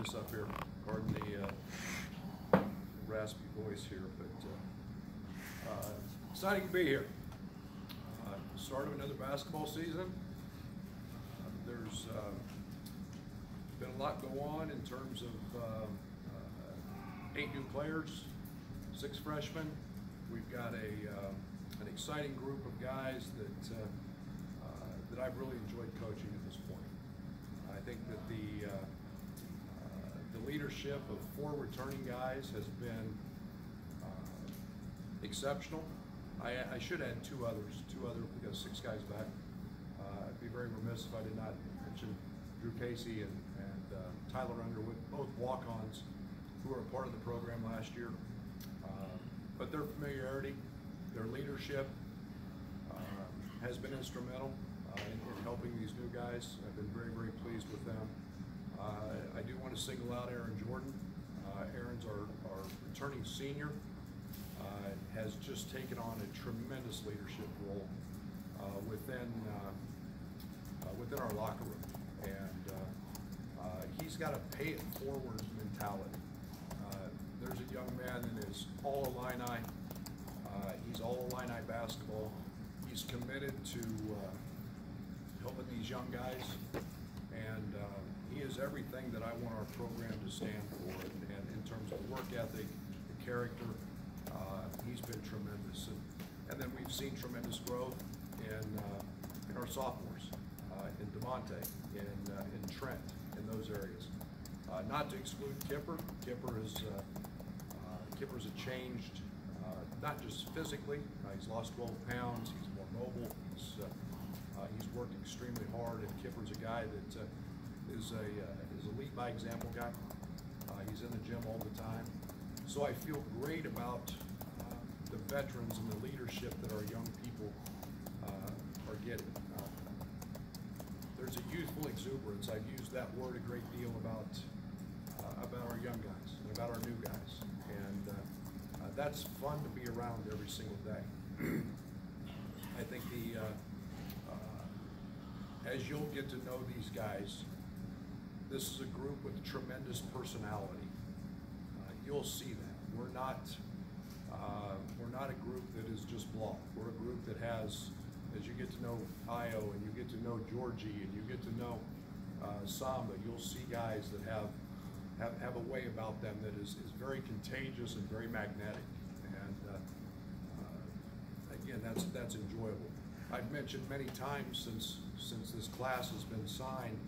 this up here. Pardon the raspy voice here, but exciting to be here. Start of another basketball season. There's been a lot go on in terms of 8 new players, 6 freshmen. We've got an exciting group of guys that I've really enjoyed coaching at this point. I think that the leadership of 4 returning guys has been exceptional. I should add 2 others. We got 6 guys back. I'd be very remiss if I did not mention Drew Casey and Tyler Underwood, both walk-ons who were a part of the program last year. But their familiarity, their leadership has been instrumental in helping these new guys. I've been very, very pleased with them. I do want to single out Aaron Jordan. Aaron's our returning senior. Has just taken on a tremendous leadership role within our locker room, and he's got a pay-it-forward mentality. There's a young man that is all Illini. He's all Illini basketball. He's committed to helping these young guys, and he is everything that I want our program to stand for. And in terms of work ethic, the character, he's been tremendous. And then we've seen tremendous growth in our sophomores, in Devontae, in Trent, in those areas. Not to exclude Kipper. Kipper's changed, not just physically. He's lost 12 pounds. He's more mobile. He's worked extremely hard. And Kipper's a guy that is a lead by example guy. He's in the gym all the time. So I feel great about the veterans and the leadership that our young people are getting. There's a youthful exuberance. I've used that word a great deal about our young guys and about our new guys, and that's fun to be around every single day. I think as you'll get to know these guys, this is a group with tremendous personality. You'll see that. We're not a group that is just blah. We're a group that has, as you get to know Io and you get to know Georgie and you get to know Samba, you'll see guys that have a way about them that is very contagious and very magnetic. And again, that's enjoyable. I've mentioned many times since this class has been signed,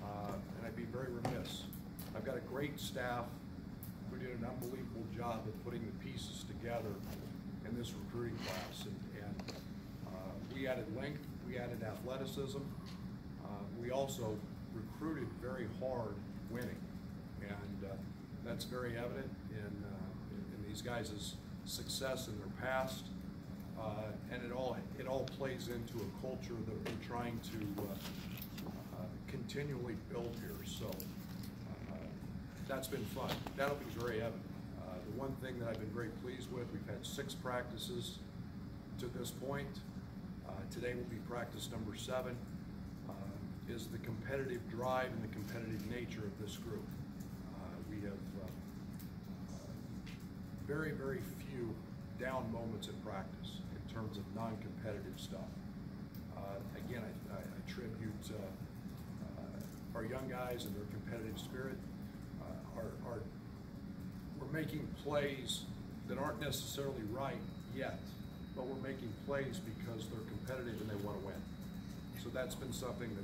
and I'd be very remiss. I've got a great staff who did an unbelievable job of putting the pieces together in this recruiting class. And we added length, we added athleticism. We also recruited very hard winning. And that's very evident in these guys' success in their past. And it all plays into a culture that we're trying to continually build here. So that's been fun. That'll be very evident. The one thing that I've been very pleased with, we've had 6 practices to this point. Today will be practice number 7, is the competitive drive and the competitive nature of this group. We have very, very few down moments in practice in terms of non-competitive stuff. Again, I attribute our young guys and their competitive spirit. We're making plays that aren't necessarily right yet, but we're making plays because they're competitive and they want to win. So that's been something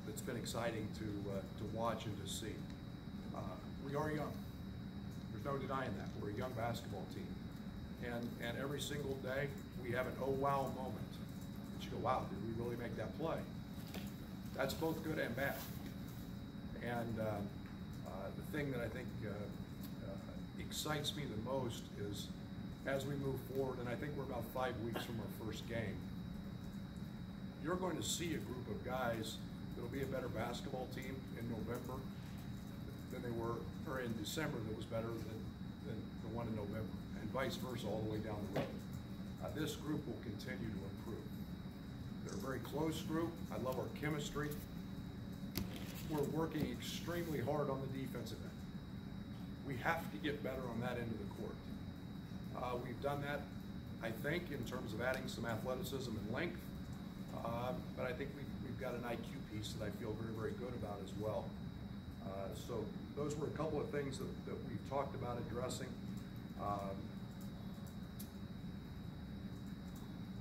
that's been exciting to watch and to see. We are young. There's no denying that. We're a young basketball team, and every single day we have an oh wow moment. But you go, wow, did we really make that play? That's both good and bad. And the thing that I think excites me the most is as we move forward, and I think we're about 5 weeks from our first game, you're going to see a group of guys that'll be a better basketball team in November than they were, or in December that was better than the one in November, and vice versa all the way down the road. This group will continue to improve. They're a very close group. I love our chemistry. we're working extremely hard on the defensive end. We have to get better on that end of the court. We've done that, I think, in terms of adding some athleticism and length, but I think we've got an IQ piece that I feel very, very good about as well. So those were a couple of things that we've talked about addressing.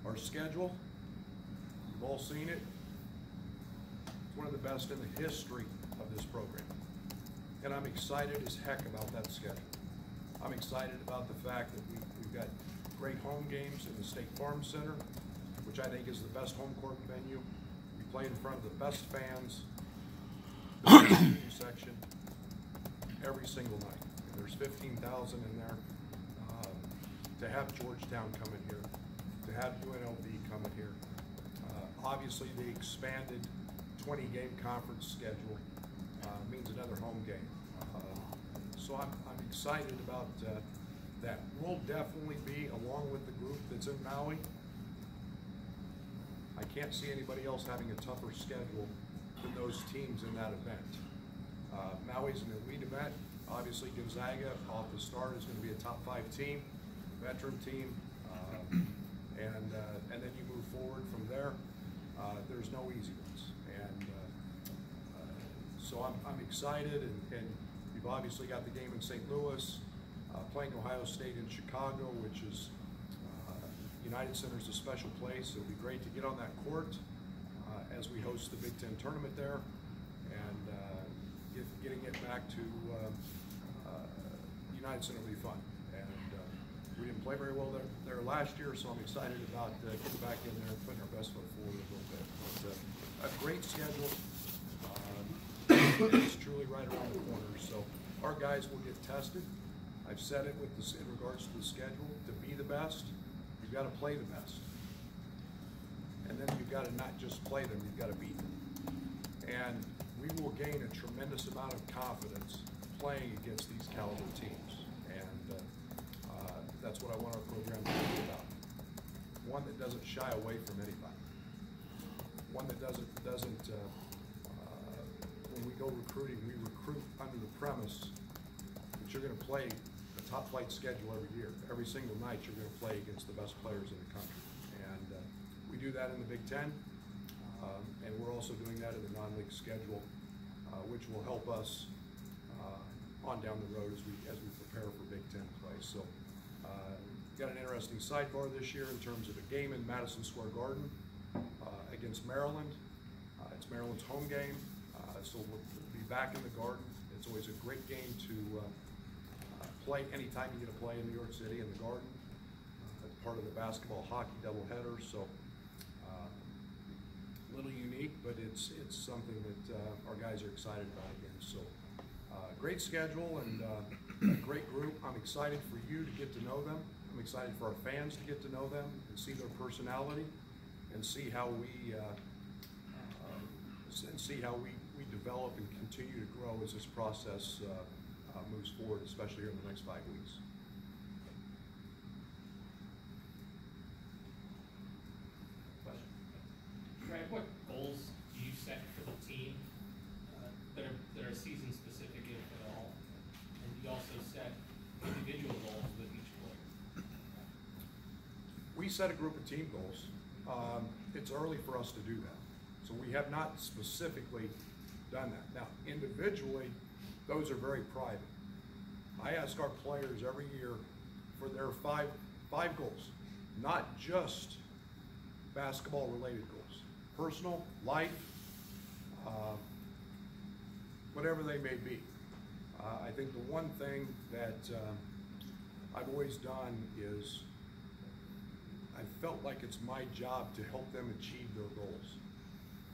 Our schedule, you've all seen it. It's one of the best in the history of this program. And I'm excited as heck about that schedule. I'm excited about the fact that we've got great home games in the State Farm Center, which I think is the best home court venue. We play in front of the best fans, the best student section, every single night. And there's 15,000 in there. To have Georgetown coming here, to have UNLV coming here. Obviously, the expanded 20-game conference schedule means another home game. So I'm excited about that. We'll definitely be, along with the group that's in Maui, I can't see anybody else having a tougher schedule than those teams in that event. Maui's an elite event. Obviously, Gonzaga off the start is going to be a top 5 team, veteran team, and then you move forward from there. There's no easy ones, and so I'm excited, and you've obviously got the game in St. Louis, playing Ohio State in Chicago, which is United Center's a special place. It'll be great to get on that court as we host the Big Ten tournament there, and getting it back to United Center will be fun. And we didn't play very well there last year, so I'm excited about getting back in there and putting our best foot forward a little bit. But a great schedule. It's truly right around the corner. So our guys will get tested. I've said it with this in regards to the schedule. To be the best, you've got to play the best. And then you've got to not just play them, you've got to beat them. And we will gain a tremendous amount of confidence playing against these caliber teams. And that's what I want our program to be about. One that doesn't shy away from anybody. One that doesn't when we go recruiting, we recruit under the premise that you're going to play a top flight schedule every year. Every single night you're going to play against the best players in the country. And we do that in the Big Ten, and we're also doing that in the non-league schedule, which will help us on down the road as we prepare for Big Ten play. So got an interesting sidebar this year in terms of a game in Madison Square Garden against Maryland. It's Maryland's home game, so we'll be back in the Garden. It's always a great game to play anytime you get to play in New York City in the Garden. It's part of the basketball-hockey doubleheader, so a little unique, but it's something that our guys are excited about again. So great schedule and a great group. I'm excited for you to get to know them. I'm excited for our fans to get to know them and see their personality and see how we develop and continue to grow as this process moves forward, especially here in the next 5 weeks. Brad, what goals do you set for the team that are season specific, if at all? And you also set individual goals with each player. We set a group of team goals. It's early for us to do that. So we have not specifically done that. Now, individually, those are very private. I ask our players every year for their five goals, not just basketball-related goals. Personal, life, whatever they may be. I think the one thing that I've always done is I felt like it's my job to help them achieve their goals.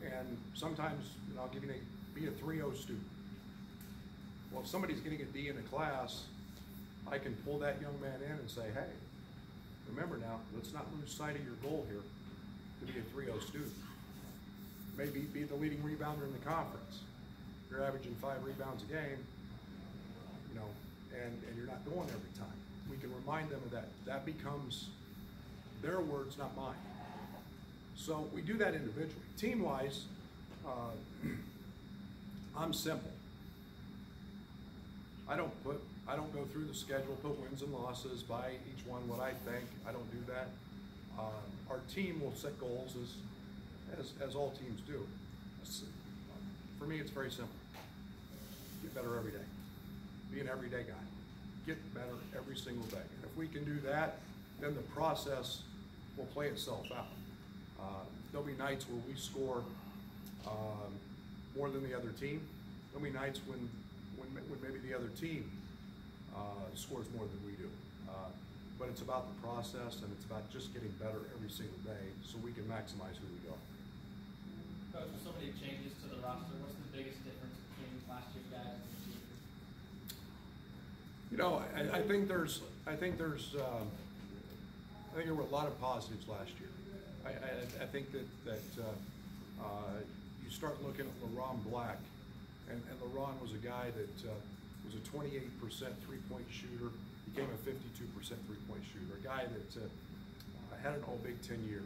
And sometimes, I'll give you be a 3.0 student. Well, if somebody's getting a D in a class, I can pull that young man in and say, hey, remember now, let's not lose sight of your goal here to be a 3.0 student. Maybe be the leading rebounder in the conference. You're averaging 5 rebounds a game, and you're not going every time. We can remind them of that. That becomes their words, not mine. So we do that individually. Team-wise, I'm simple. I don't go through the schedule, put wins and losses, by each one what I think. I don't do that. Our team will set goals as all teams do. For me, it's very simple. Get better every day. Be an everyday guy. Get better every single day. And if we can do that, then the process will play itself out. There'll be nights where we score more than the other team. There'll be nights when maybe the other team scores more than we do. But it's about the process, and it's about just getting better every single day so we can maximize who we are. Coach, with so many changes to the roster, what's the biggest difference between last year's guys and this year? You know, I think there were a lot of positives last year. I think that you start looking at LaRon Black, and LaRon was a guy that was a 28% three-point shooter, became a 52% three-point shooter, a guy that had an All-Big Ten year.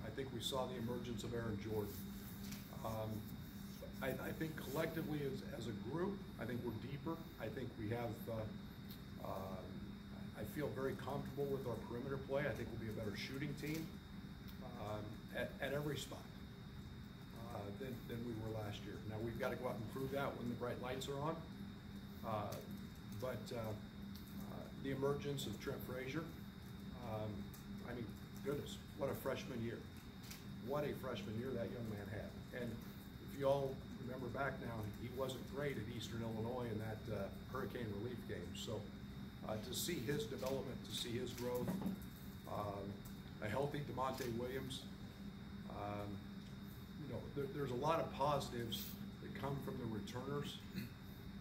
I think we saw the emergence of Aaron Jordan. I think collectively as a group, I think we're deeper. I think we have, I feel very comfortable with our perimeter play. I think we'll be a better shooting team at every spot than we were last year. Now we've got to go out and prove that when the bright lights are on. But the emergence of Trent Frazier, I mean, goodness, what a freshman year. What a freshman year that young man had. And if you all remember back now, he wasn't great at Eastern Illinois in that hurricane relief game. So to see his development, to see his growth, a healthy DeMonte Williams, you know, there's a lot of positives that come from the returners,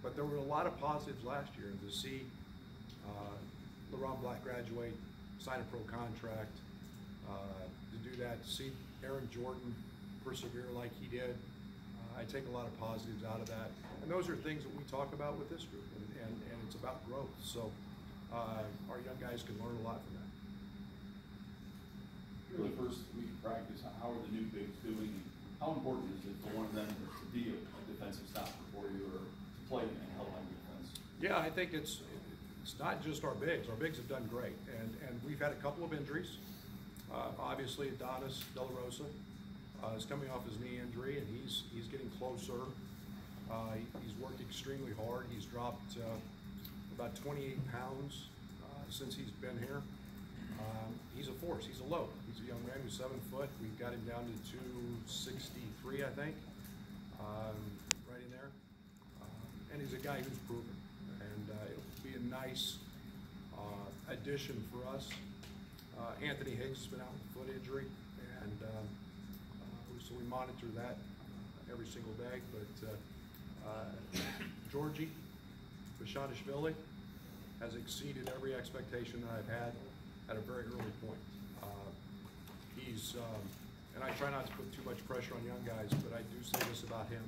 but there were a lot of positives last year. And to see LaRon Black graduate, sign a pro contract, to do that, to see Aaron Jordan persevere like he did, I take a lot of positives out of that. And those are things that we talk about with this group, and it's about growth. So our young guys can learn a lot from that. For the first week of practice, how are the new bigs doing? How important is it for one of them to be a defensive stopper for you, or to play and help on defense? Yeah, I think it's not just our bigs. Our bigs have done great, and we've had a couple of injuries. Obviously, Adonis De La Rosa is coming off his knee injury, and he's getting closer. He's worked extremely hard. He's dropped about 28 pounds since he's been here. He's a force. He's a load. He's a young man who's 7 foot. We've got him down to 263, I think, right in there. And he's a guy who's proven, and it'll be a nice addition for us. Anthony Higgs has been out with a foot injury, and so we monitor that every single day. But Georgie Bashadishvili has exceeded every expectation that I've had at a very early point. And I try not to put too much pressure on young guys, but I do say this about him.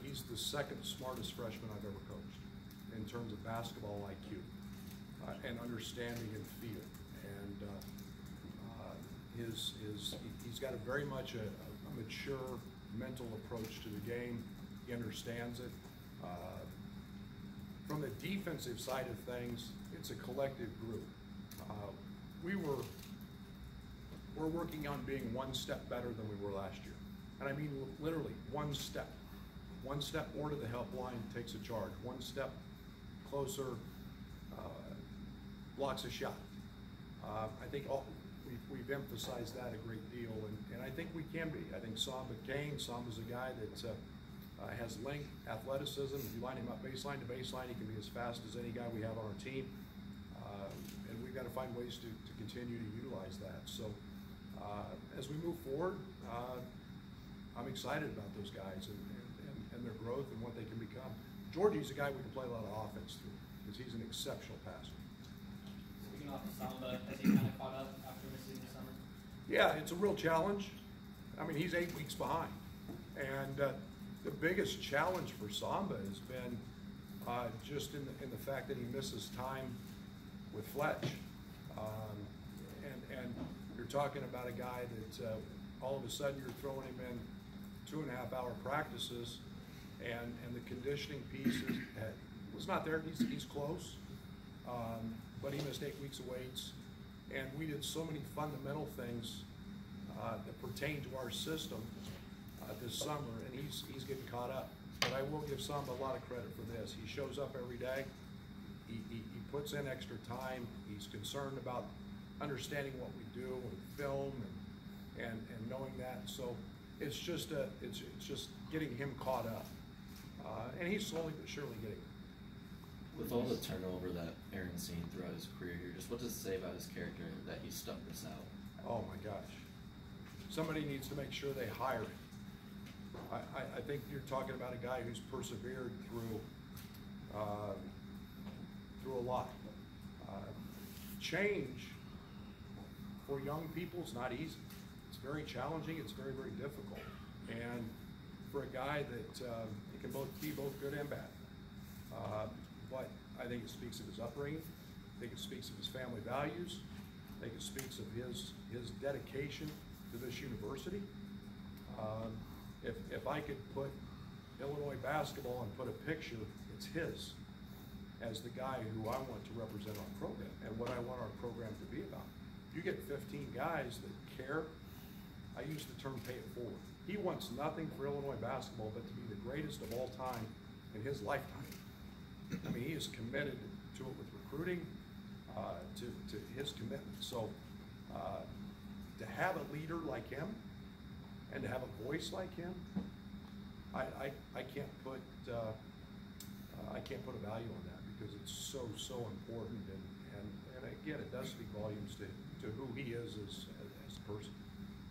He's the second smartest freshman I've ever coached in terms of basketball IQ and understanding and feel. And he's got a very much a mature mental approach to the game. He understands it. From the defensive side of things, it's a collective group. We're working on being one step better than we were last year. And I mean literally one step. One step more to the help line takes a charge. One step closer blocks a shot. I think we've emphasized that a great deal, and I think we can be. I think Samba Samba's a guy that has length, athleticism. If you line him up baseline to baseline, he can be as fast as any guy we have on our team. And we've got to find ways to continue to utilize that. So as we move forward, I'm excited about those guys and their growth and what they can become. Georgie's a guy we can play a lot of offense through because he's an exceptional passer. Speaking off of Samba, has he kind of caught up after missing the summer? Yeah, it's a real challenge. I mean, he's 8 weeks behind. And the biggest challenge for Samba has been just in the fact that he misses time with Fletch. And you're talking about a guy that all of a sudden you're throwing him in 2.5-hour practices and the conditioning piece was not there. He's close, but he missed 8 weeks of weights, and we did so many fundamental things that pertain to our system this summer, and he's getting caught up. But I will give Samba a lot of credit for this. He shows up every day. He puts in extra time. He's concerned about understanding what we do and film and knowing that. So it's just getting him caught up, and he's slowly but surely getting it. With all the turnover that Aaron's seen throughout his career here, just what does it say about his character that he stuck this out? Oh my gosh. Somebody needs to make sure they hire him. I think you're talking about a guy who's persevered through a lot. Change for young people is not easy. It's very challenging. It's very, very difficult. And for a guy that it can be both good and bad. But I think it speaks of his upbringing. I think it speaks of his family values. I think it speaks of his dedication to this university. If I could put Illinois basketball and put a picture, it's his as the guy who I want to represent our program and what I want our program to be about. You get 15 guys that care. I use the term pay it forward. He wants nothing for Illinois basketball but to be the greatest of all time in his lifetime. I mean, he is committed to it with recruiting, to his commitment. So to have a leader like him and to have a voice like him, I can't put a value on that because it's so important, and again, it does speak volumes to who he is as a person.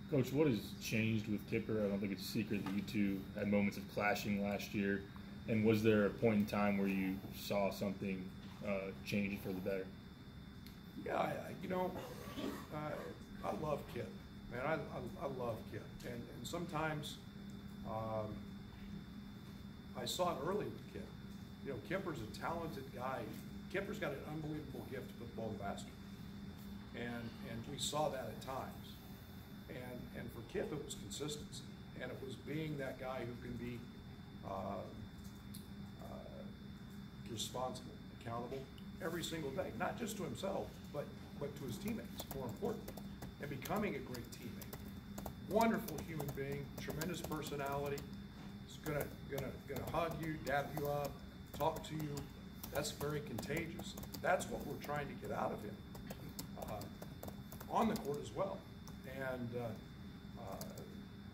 Coach, what has changed with Kipper? I don't think it's a secret that you two had moments of clashing last year. And was there a point in time where you saw something change for the better? Yeah, I love Kip. Man, I love Kip. And sometimes I saw it early with Kip. You know, Kipper's a talented guy. Kipper's got an unbelievable gift to put the ball in the basket. And we saw that at times. And for Kip, it was consistency. And it was being that guy who can be responsible, accountable every single day, not just to himself, but to his teammates, more importantly, and becoming a great teammate. Wonderful human being, tremendous personality. He's gonna hug you, dap you up, talk to you. That's very contagious. That's what we're trying to get out of him on the court as well. And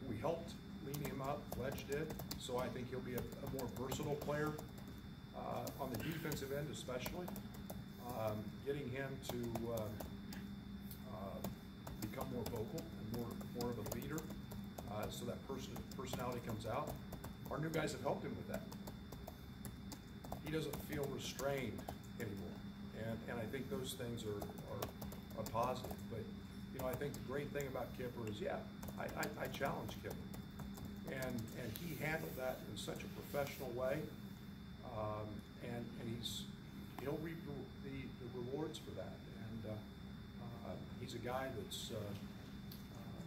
we helped lean him up. Fletch did. So I think he'll be a more versatile player on the defensive end, especially. Getting him to become more vocal and more of a leader, so that personality comes out. Our new guys have helped him with that. He doesn't feel restrained anymore, and I think those things are positive. But you know, I think the great thing about Kipper is, yeah, I challenge Kipper, and he handled that in such a professional way, and he'll reap the rewards for that. And he's a guy that's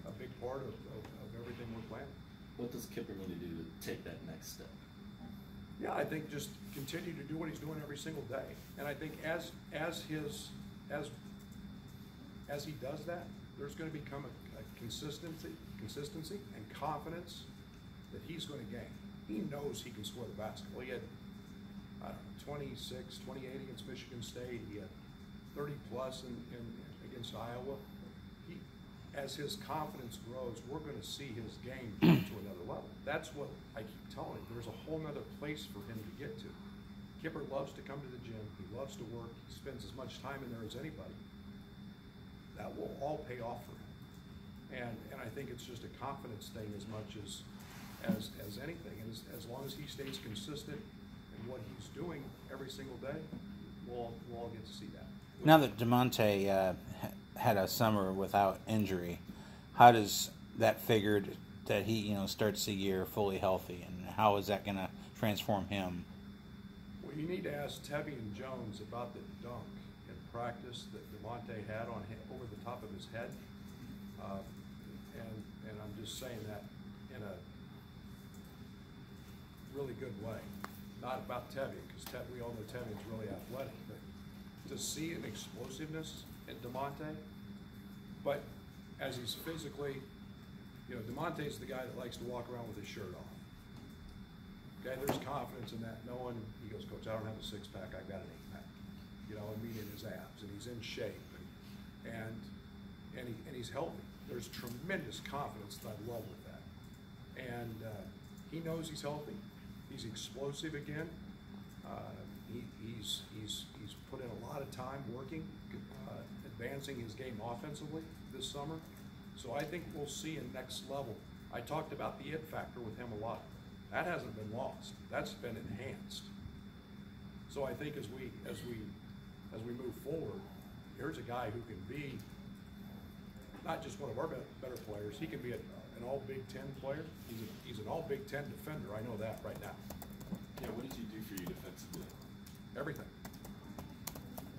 a big part of everything we're planning. What does Kipper need to do to take that next step? Yeah, I think just continue to do what he's doing every single day. And I think as he does that, there's going to become a consistency and confidence that he's going to gain. He knows he can score the basketball. He had 26, 28 against Michigan State. He had 30 plus against Iowa. As his confidence grows, we're going to see his game get to another level. That's what I keep telling him. There's a whole nother place for him to get to. Kipper loves to come to the gym. He loves to work. He spends as much time in there as anybody. That will all pay off for him. And I think it's just a confidence thing as much as anything. And as long as he stays consistent in what he's doing every single day, we'll all get to see that. Now that DeMonte had a summer without injury, how does that figured that he starts the year fully healthy, and how is that going to transform him? Well, you need to ask Tevian Jones about the dunk in practice that DeMonte had over the top of his head, and I'm just saying that in a really good way. Not about Tevye, because we all know Tevye's really athletic, but to see an explosiveness in DeMonte, but as he's physically, DeMonte's the guy that likes to walk around with his shirt off. Okay, there's confidence in that. He goes, Coach, I don't have a six-pack, I've got an eight-pack. Meaning his abs, and he's in shape, and he's healthy. There's tremendous confidence that I love with that. And he knows he's healthy. He's explosive again. He's put in a lot of time working, advancing his game offensively this summer. So I think we'll see a next level. I talked about the it factor with him a lot. That hasn't been lost. That's been enhanced. So I think as we move forward, here's a guy who can be not just one of our better players. He can be an all Big Ten player. He's an all Big Ten defender. I know that right now. Yeah, what does he do for you defensively? Everything.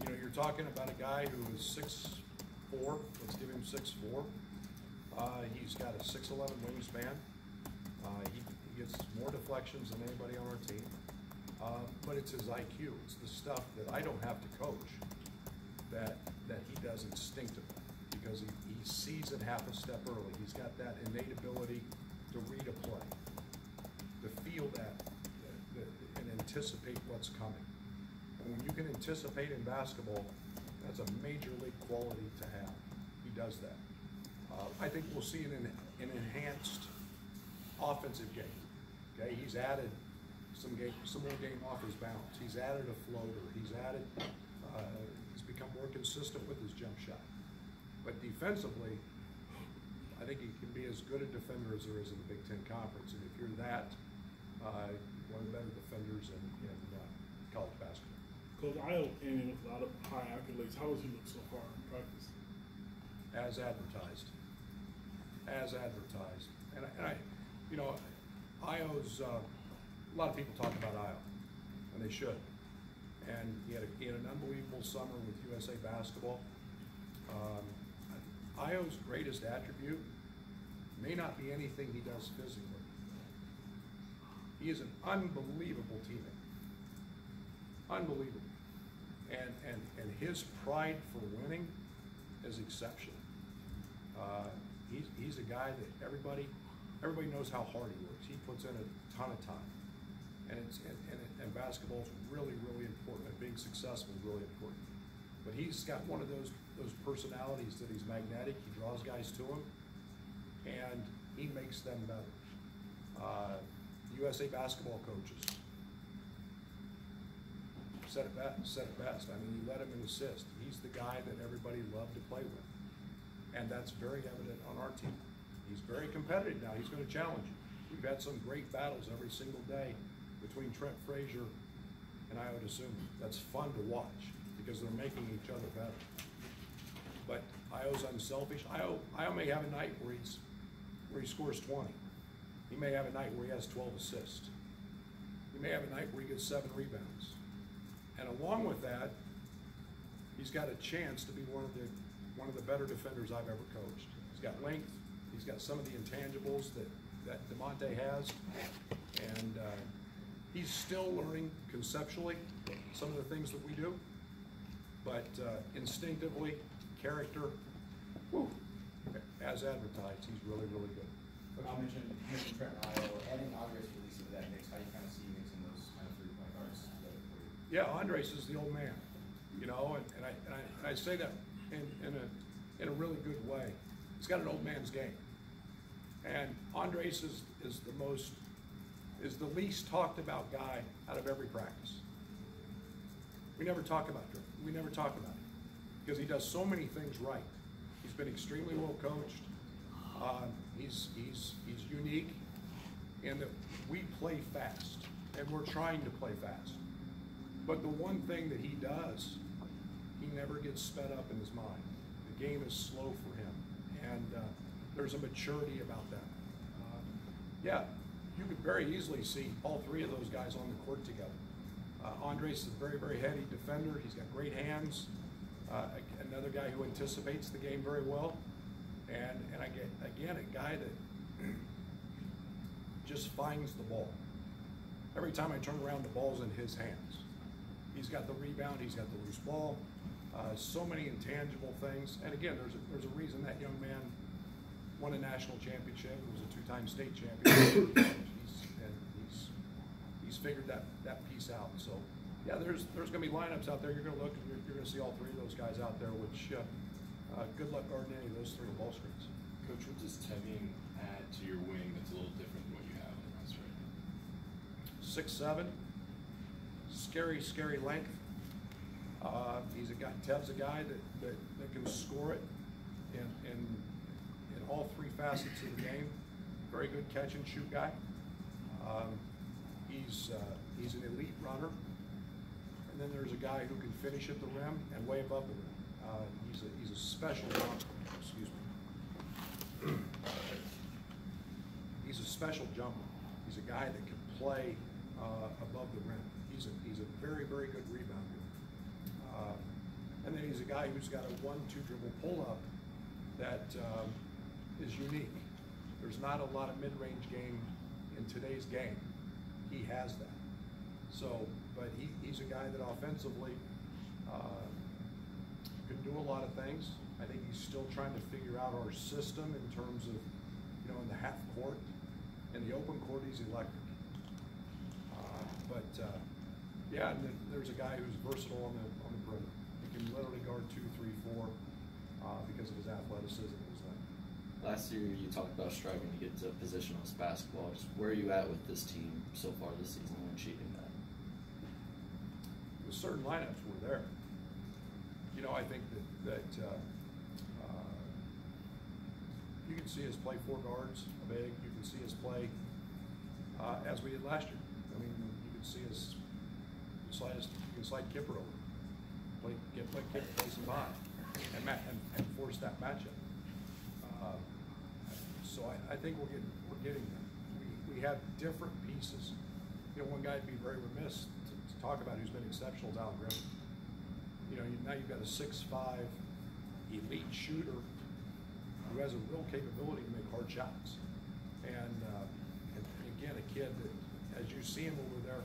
You're talking about a guy who is 6'4". Let's give him 6'4". He's got a 6'11" wingspan. He gets more deflections than anybody on our team. But it's his IQ. It's the stuff that I don't have to coach that he does instinctively, because he sees it half a step early. He's got that innate ability to read a play, to feel that and anticipate what's coming. And when you can anticipate in basketball, that's a major league quality to have. He does that. I think we'll see an enhanced offensive game. Okay, he's added some more game off his balance. He's added a floater. He's become more consistent with his jump shot. But defensively, I think he can be as good a defender as there is in the Big Ten Conference. And if you're that, one of the better defenders in college basketball. Coach, Io came in with a lot of high accolades. How does he look so far in practice? As advertised. As advertised. And Io's, a lot of people talk about Io, and they should. And he had an unbelievable summer with USA Basketball. Io's greatest attribute may not be anything he does physically. He is an unbelievable teammate. Unbelievable. And his pride for winning is exceptional. He's a guy that everybody knows how hard he works. He puts in a ton of time. And basketball is really, really important, and being successful is really important. But he's got one of those personalities that he's magnetic. He draws guys to him, and he makes them better. USA Basketball coaches said it best. I mean, he led him in assists. He's the guy that everybody loved to play with, and that's very evident on our team. He's very competitive now. He's going to challenge you. We've had some great battles every single day between Trent Frazier and Io DeSumo. That's fun to watch because they're making each other better. But Io's unselfish. Io may have a night where he scores 20. He may have a night where he has 12 assists. He may have a night where he gets 7 rebounds. And along with that, he's got a chance to be one of the better defenders I've ever coached. He's got length. He's got some of the intangibles that DeMonte has, and he's still learning conceptually some of the things that we do, but instinctively, character, as advertised, he's really, really good. But I'll mention Trent and Io, adding Andres Felice into that mix. How do you kind of see mixing those kind of 3-point guards together for you? Yeah, Andres is the old man, and I say that in a really good way. He's got an old man's game. And Andres is the least talked about guy out of every practice. We never talk about him. We never talk about him because he does so many things right. He's been extremely well coached. He's unique in that we play fast, and we're trying to play fast. But the one thing that he does, he never gets sped up in his mind. The game is slow for him, and there's a maturity about that. Yeah, you could very easily see all 3 of those guys on the court together. Andres is a very, very heady defender. He's got great hands. Another guy who anticipates the game very well. And I get, again, a guy that just finds the ball. every time I turn around, the ball's in his hands. He's got the rebound, he's got the loose ball, so many intangible things. And again, there's a reason that young man won a national championship, was a two-time state champion. He's figured that piece out. So yeah, there's going to be lineups out there. You're going to look and you're going to see all three of those guys out there, which good luck guarding any of those three ball screens. Coach, what does Tevin add to your wing that's a little different than what you have on the roster right now? 6'7", scary length. He's a guy. Tev's a guy that can score it in all three facets of the game. Very good catch and shoot guy. He's an elite runner. And then there's a guy who can finish at the rim and way above the rim. He's a special jumper. Excuse me. He's a special jumper. He's a guy that can play above the rim. He's a very good rebounder. And then he's a guy who's got a 1-2 dribble pull-up that is unique. There's not a lot of mid-range game in today's game. He has that. So, but he's a guy that offensively can do a lot of things. I think he's still trying to figure out our system in terms of, in the half court. In the open court, he's electric. Yeah, and then there's a guy who's versatile on the perimeter. He can literally guard 2, 3, 4 because of his athleticism and his length. Last year, you talked about striving to get to positionless basketball. Just where are you at with this team so far this season when achieving that? With certain lineups, we're there. I think that you can see us play 4 guards, a big. You can see us play as we did last year. I mean, you can see us you can slide Kipper over, get Kipper play some by, and force that matchup. So I think we're getting there. We have different pieces. One guy would be very remiss to talk about who's been exceptional is Allen Griffin. Now you've got a 6'5" elite shooter who has a real capability to make hard shots. And again, a kid that, as you see him over there,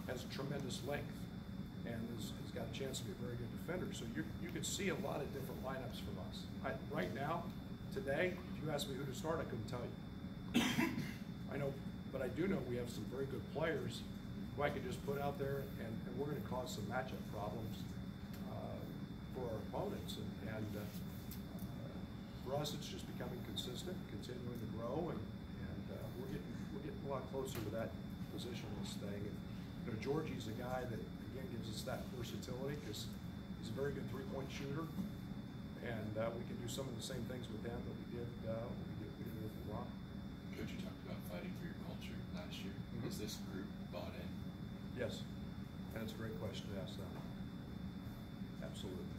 has tremendous length and has got a chance to be a very good defender. So you could see a lot of different lineups from us. Right now, today, if you ask me who to start, I couldn't tell you. I know, but I do know we have some very good players who I could just put out there, and we're going to cause some matchup problems for our opponents. And for us, it's just becoming consistent, continuing to grow, and we're getting a lot closer to that positionless thing. And Georgie's a guy that again gives us that versatility because he's a very good three-point shooter, and we can do some of the same things with him that we did with LeBron. Coach, you talked about fighting for your culture last year. Mm-hmm. Is this group bought in? Yes, and it's a great question to ask them. Absolutely.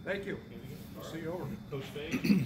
Thank you. See you over. Coach Fay,